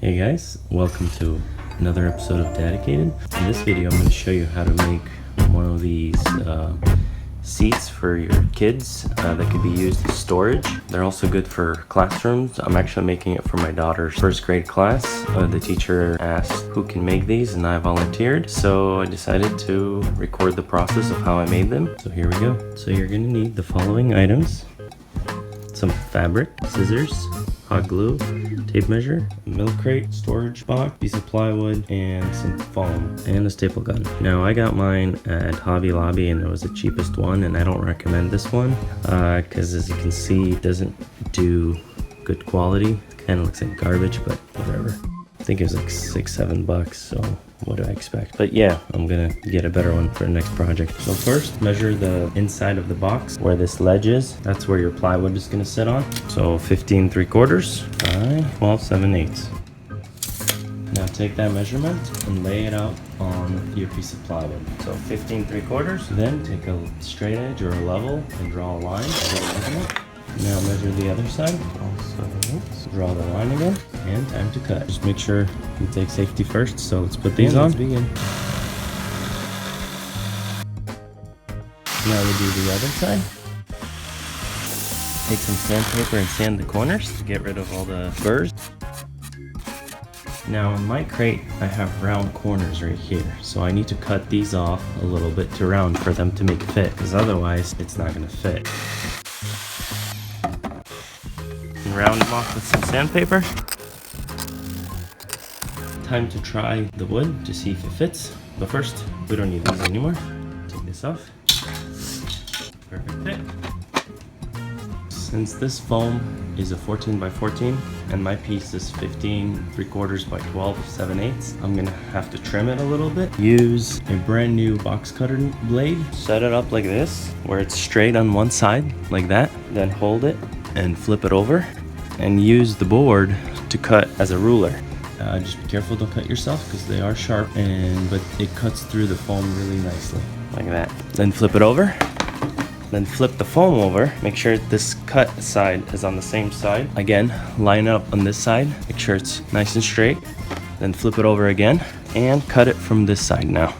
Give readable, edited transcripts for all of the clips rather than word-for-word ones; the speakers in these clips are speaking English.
Hey guys, welcome to another episode of Daddicated. In this video I'm going to show you how to make one of these seats for your kids that could be used as storage. They're also good for classrooms. I'm actually making it for my daughter's first grade class. The teacher asked who can make these and I volunteered, so I decided to record the process of how I made them. So here we go. So you're going to need the following items: some fabric, scissors, hot glue, tape measure, a milk crate, storage box, piece of plywood, and some foam, and a staple gun. Now I got mine at Hobby Lobby and it was the cheapest one, and I don't recommend this one because as you can see it doesn't do good quality. Kind of looks like garbage, but whatever. I think it was like $6-7, so what do I expect? But yeah, I'm gonna get a better one for the next project. So first, measure the inside of the box where this ledge is. That's where your plywood is gonna sit on. So 15 3/4 by 12 7/8. Now take that measurement and lay it out on your piece of plywood. So 15 3/4. Then take a straight edge or a level and draw a line. Now measure the other side. Also, draw the line again, and time to cut. Just make sure you take safety first. So let's put these on. Let's begin. Now we do the other side. Take some sandpaper and sand the corners to get rid of all the burrs. Now in my crate, I have round corners right here. So I need to cut these off a little bit to round for them to make fit, because otherwise it's not gonna fit. Round them off with some sandpaper. Time to try the wood to see if it fits. But first, we don't need these anymore. Take this off. Perfect fit. Since this foam is a 14 by 14 and my piece is 15 3/4 by 12 7/8, I'm gonna have to trim it a little bit. Use a brand new box cutter blade. Set it up like this, where it's straight on one side, like that. Then hold it and flip it over and use the board to cut as a ruler. Just be careful, don't cut yourself because they are sharp, but it cuts through the foam really nicely, like that. Then flip it over, then flip the foam over. Make sure this cut side is on the same side. Again, line it up on this side, make sure it's nice and straight. Then flip it over again and cut it from this side now.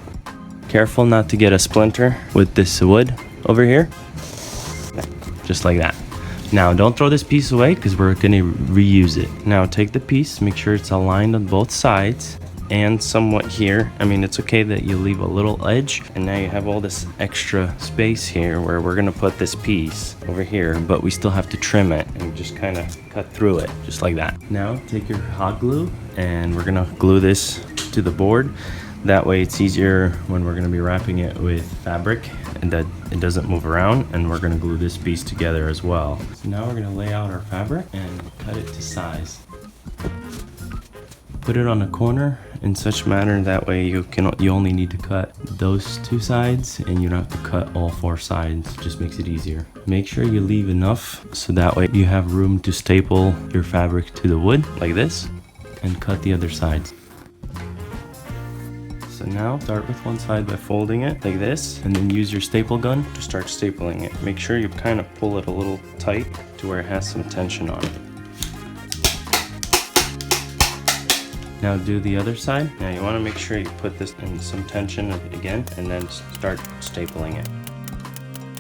Careful not to get a splinter with this wood over here, just like that. Now don't throw this piece away because we're going to reuse it. Now take the piece, make sure it's aligned on both sides and somewhat here. I mean, it's okay that you leave a little edge, and now you have all this extra space here where we're going to put this piece over here, but we still have to trim it and just kind of cut through it, just like that. Now take your hot glue and we're going to glue this to the board. That way it's easier when we're going to be wrapping it with fabric and that it doesn't move around, and we're going to glue this piece together as well. So now we're going to lay out our fabric and cut it to size. Put it on a corner in such manner that way you only need to cut those two sides and you don't have to cut all four sides. It just makes it easier. Make sure you leave enough so that way you have room to staple your fabric to the wood like this and cut the other sides. So now start with one side by folding it like this, and then use your staple gun to start stapling it. Make sure you kind of pull it a little tight to where it has some tension on it. Now do the other side. Now you want to make sure you put this in some tension again and then start stapling it.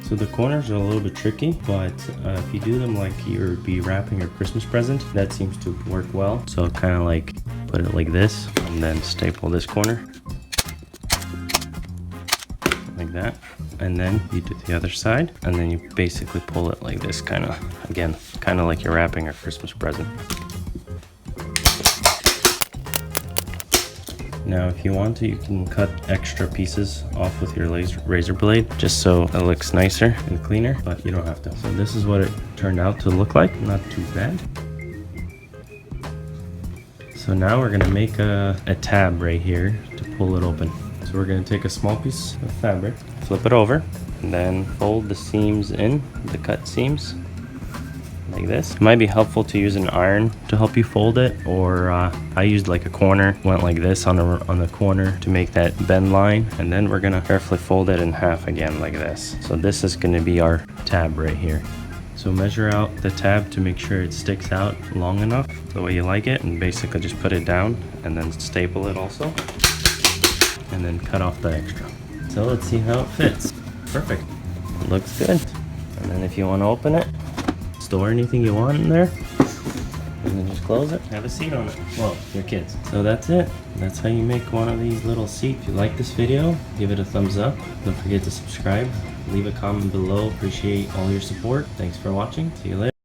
So the corners are a little bit tricky, but if you do them like you'd be wrapping your Christmas present, that seems to work well. So kind of like put it like this and then staple this corner. Like that, and then you do the other side, and then you basically pull it like this, kind of like you're wrapping a Christmas present. Now if you want to, you can cut extra pieces off with your razor blade just so it looks nicer and cleaner, but you don't have to. So this is what it turned out to look like, not too bad. So now we're gonna make a tab right here to pull it open. So we're going to take a small piece of fabric, flip it over, and then fold the seams in, the cut seams, like this. It might be helpful to use an iron to help you fold it, or I used like a corner, went like this on the corner to make that bend line, and then we're going to carefully fold it in half again like this. So this is going to be our tab right here. So measure out the tab to make sure it sticks out long enough the way you like it, and basically just put it down and then staple it also, and then cut off the extra. So let's see how it fits. Perfect. It looks good. And then if you want to open it, store anything you want in there, and then just close it, have a seat on it. Well, your kids. So that's it. That's how you make one of these little seats. If you like this video, give it a thumbs up. Don't forget to subscribe. Leave a comment below. Appreciate all your support. Thanks for watching. See you later.